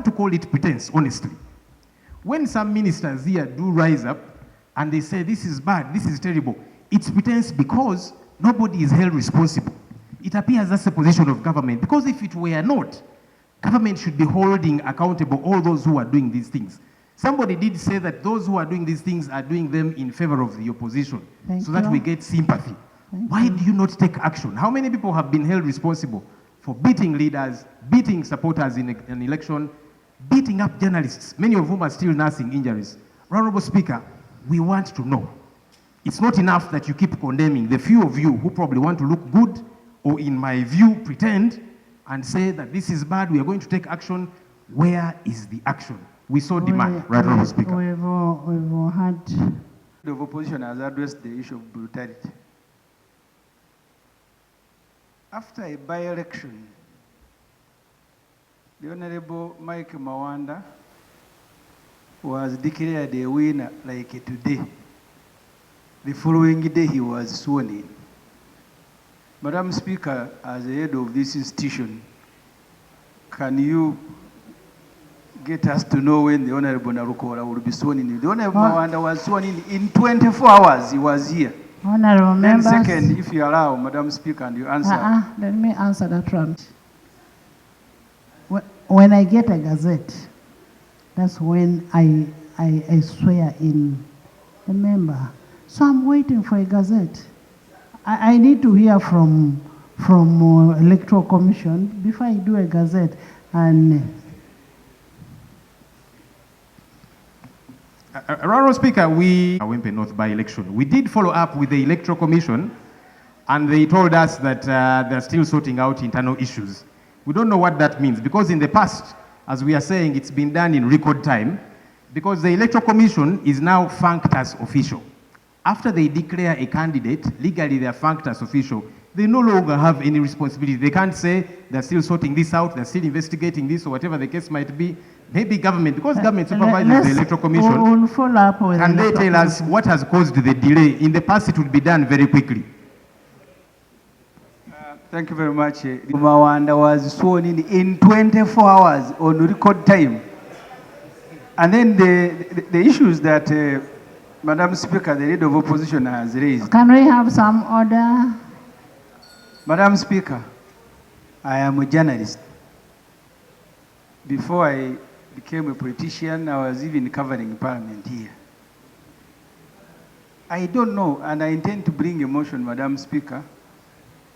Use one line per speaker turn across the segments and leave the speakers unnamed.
to call it pretense, honestly. When some ministers here do rise up and they say this is bad, this is terrible, it's pretense because nobody is held responsible. It appears that's the position of government, because if it were not, government should be holding accountable all those who are doing these things. Somebody did say that those who are doing these things are doing them in favor of the opposition, so that we get sympathy. Why do you not take action? How many people have been held responsible for beating leaders, beating supporters in an election, beating up journalists, many of whom are still nursing injuries? Honorable Speaker, we want to know. It's not enough that you keep condemning the few of you who probably want to look good, or in my view, pretend and say that this is bad, we are going to take action. Where is the action? We saw demand, right, Honorable Speaker.
We've had...
The opposition has addressed the issue of brutality. After a by-election, the Honorable Mike Mawanda was declared a winner like today. The following day he was sworn in. Madam Speaker, as the head of this institution, can you get us to know when the Honorable Narukora will be sworn in? The Honorable Mawanda was sworn in 24 hours. He was here.
Honorable members.
Then second, if you allow, Madam Speaker, and you answer.
Let me answer that one. When I get a gazette, that's when I swear in a member. So I'm waiting for a gazette. I need to hear from Electoral Commission before I do a gazette. And
Honorable Speaker, Kawempe North by-election, we did follow up with the Electoral Commission, and they told us that they're still sorting out internal issues. We don't know what that means, because in the past, as we are saying, it's been done in record time, because the Electoral Commission is now funked as official. After they declare a candidate, legally they are funked as official. They no longer have any responsibility. They can't say they're still sorting this out, they're still investigating this, or whatever the case might be. Maybe government, because government supervises the Electoral Commission,
we'll follow up with
and they tell us what has caused the delay. In the past, it would be done very quickly.
Thank you very much. Mawanda was sworn in 24 hours on record time. And then the issues that Madam Speaker, the leader of opposition has raised.
Can we have some order?
Madam Speaker, I am a journalist. Before I became a politician, I was even covering Parliament here. I don't know, and I intend to bring a motion, Madam Speaker,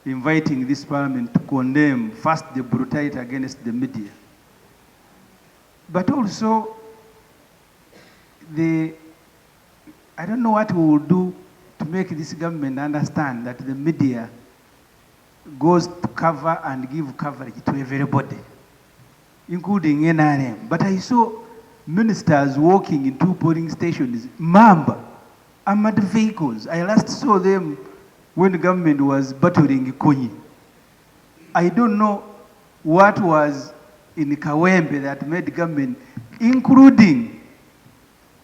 inviting this Parliament to condemn first the brutality against the media, but also I don't know what we will do to make this government understand that the media goes to cover and give coverage to everybody, including NRM. But I saw ministers walking in 2 polling stations, armored vehicles. I last saw them when the government was battling Konyi. I don't know what was in Kawempe that made the government, including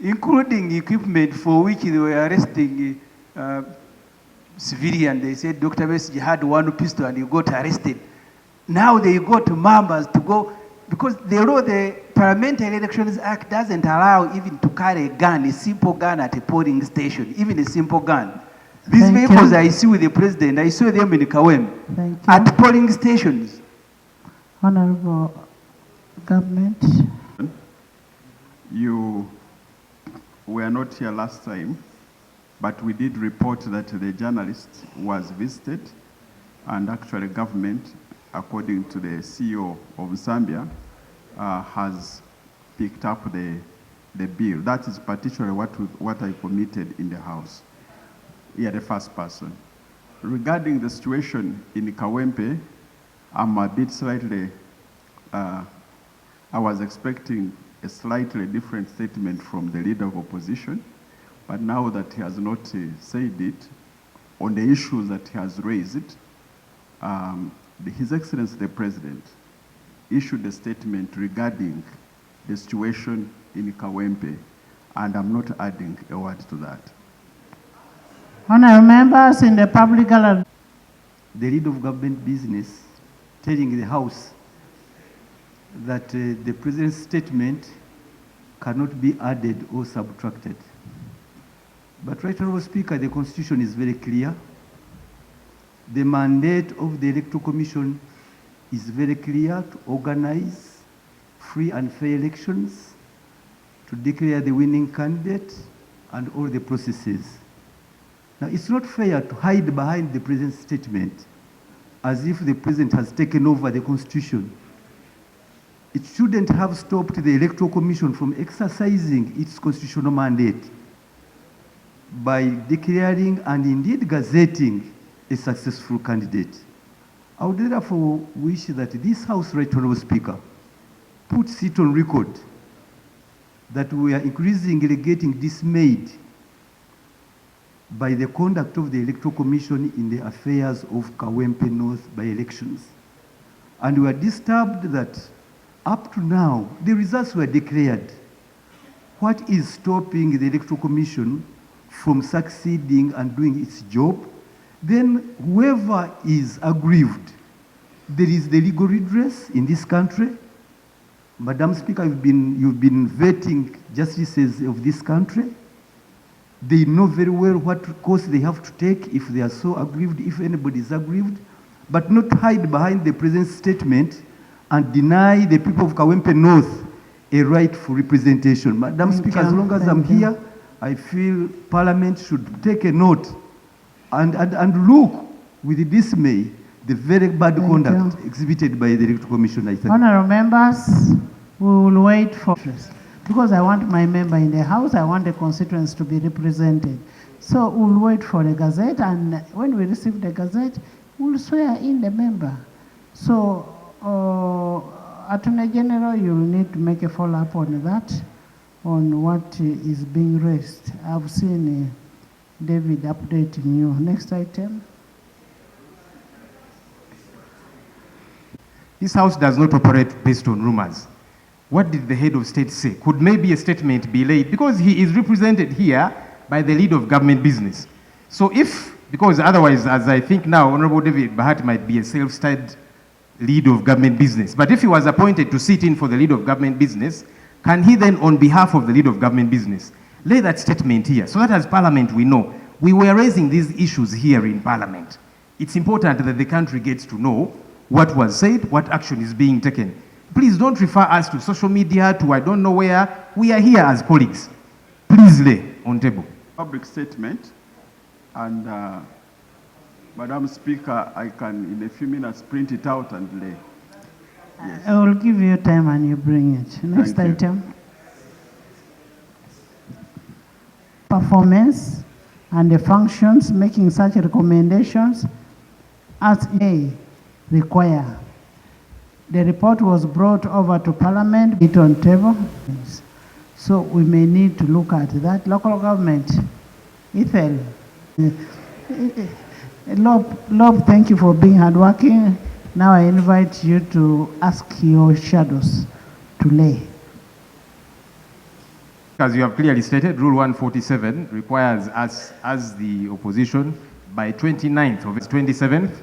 equipment for which they were arresting civilians. They said Dr. Messi had 1 pistol and he got arrested. Now they got members to go, because the Parliamentary Elections Act doesn't allow even to carry a gun, a simple gun at a polling station, even a simple gun. These vehicles I see with the president, I saw them in Kawempe at polling stations.
Honorable Government.
You were not here last time, but we did report that the journalist was visited, and actually government, according to the CEO of Zambia, has picked up the bill. That is particularly what I committed in the House. Yeah, the first person. Regarding the situation in Kawempe, I'm a bit slightly, I was expecting a slightly different statement from the leader of opposition, but now that he has not said it, on the issues that he has raised, His Excellency the President issued a statement regarding the situation in Kawempe, and I'm not adding a word to that.
Honorable members in the public gallery.
The lead of government business telling the House
that the President's statement cannot be added or subtracted. But, Right Honourable Speaker, the Constitution is very clear. The mandate of the Electoral Commission is very clear: to organize free and fair elections, to declare the winning candidate, and all the processes. Now, it's not fair to hide behind the President's statement as if the President has taken over the Constitution. It shouldn't have stopped the Electoral Commission from exercising its constitutional mandate by declaring and indeed gazetting a successful candidate. I would therefore wish that this House, Right Honourable Speaker, puts it on record that we are increasingly getting dismayed by the conduct of the Electoral Commission in the affairs of Kawempe North by-elections. And we are disturbed that up to now, the results were declared. What is stopping the Electoral Commission from succeeding and doing its job? Then whoever is aggrieved, there is the legal redress in this country. Madam Speaker, you've been vetting justices of this country. They know very well what course they have to take if they are so aggrieved, if anybody is aggrieved, but not hide behind the President's statement and deny the people of Kawempe North a right for representation. Madam Speaker, as long as I'm here, I feel Parliament should take a note and look with dismay the very bad conduct exhibited by the Electoral Commission. I thank
Honourable members, we will wait for this. Because I want my member in the House, I want the constituents to be represented. So we'll wait for the Gazette, and when we receive the Gazette, we'll swear in the member. So, Attorney General, you'll need to make a follow-up on that, on what is being raised. I've seen David updating you. Next item.
This House does not operate based on rumors. What did the head of state say? Could maybe a statement be laid? Because he is represented here by the lead of government business. So because otherwise, as I think now, Honorable David Bahati might be a self-styled lead of government business. But if he was appointed to sit in for the lead of government business, can he then, on behalf of the lead of government business, lay that statement here? So that as Parliament we know, we were raising these issues here in Parliament. It's important that the country gets to know what was said, what action is being taken. Please don't refer us to social media, to I don't know where. We are here as colleagues. Please lay on table.
Public statement, and Madam Speaker, I can in a few minutes print it out and lay. Yes.
I will give you time and you bring it. Next item. Performance and the functions making such recommendations as may require. The report was brought over to Parliament, it on table. So we may need to look at that. Local government, Ethel. Lob, thank you for being hardworking. Now I invite you to ask your shadows to lay.
As you have clearly stated, Rule 147 requires us as the opposition by 29th of 27th.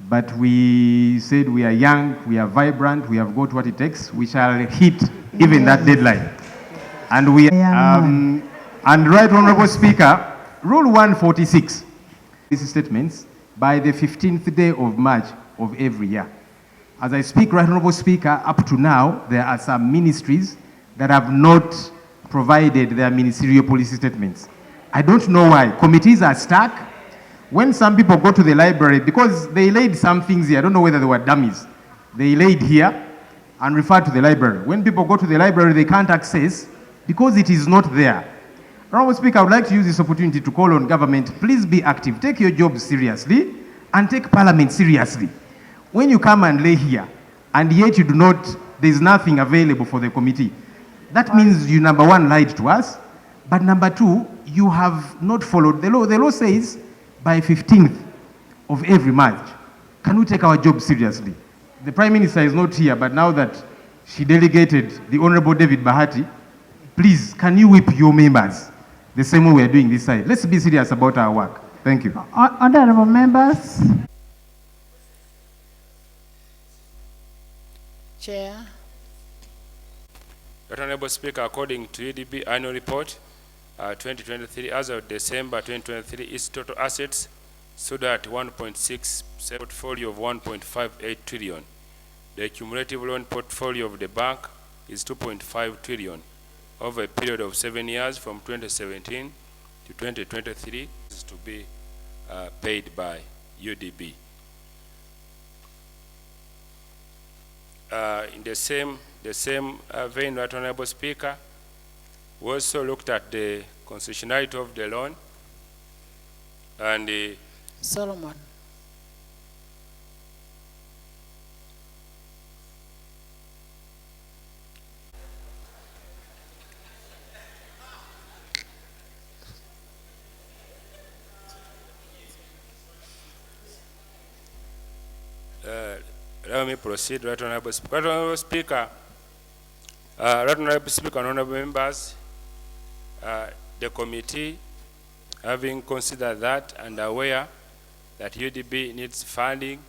But we said we are young, we are vibrant, we have got what it takes. We shall hit even that deadline. And we and Right Honourable Speaker, Rule 146, these statements by the 15th day of March of every year. As I speak, Right Honourable Speaker, up to now, there are some ministries that have not provided their ministerial policy statements. I don't know why. Committees are stuck. When some people go to the library, because they laid some things here, I don't know whether they were dummies, they laid here and referred to the library. When people go to the library, they can't access because it is not there. Honourable Speaker, I would like to use this opportunity to call on government, please be active, take your job seriously and take Parliament seriously. When you come and lay here and yet you do not, there is nothing available for the committee, that means you, number one, lied to us, but number two, you have not followed the law. The law says by 15th of every March, can we take our job seriously? The Prime Minister is not here, but now that she delegated the Honourable David Bahati, please, can you whip your members the same way we are doing this side? Let's be serious about our work. Thank you.
Honourable members.
Chair, Right Honorable Speaker, according to UDB annual report 2023, as of December 2023, its total assets stood at 1.6 portfolio of 1.58 trillion. The cumulative loan portfolio of the bank is 2.5 trillion over a period of 7 years from 2017 to 2023 is to be paid by UDB. In the same vein, Right Honorable Speaker, we also looked at the constitutionality of the loan and
Solomon.
Let me proceed, Right Honorable Speaker. Right Honorable Speaker, Right Honorable Speaker and honorable members, the committee, having considered that and aware that UDB needs funding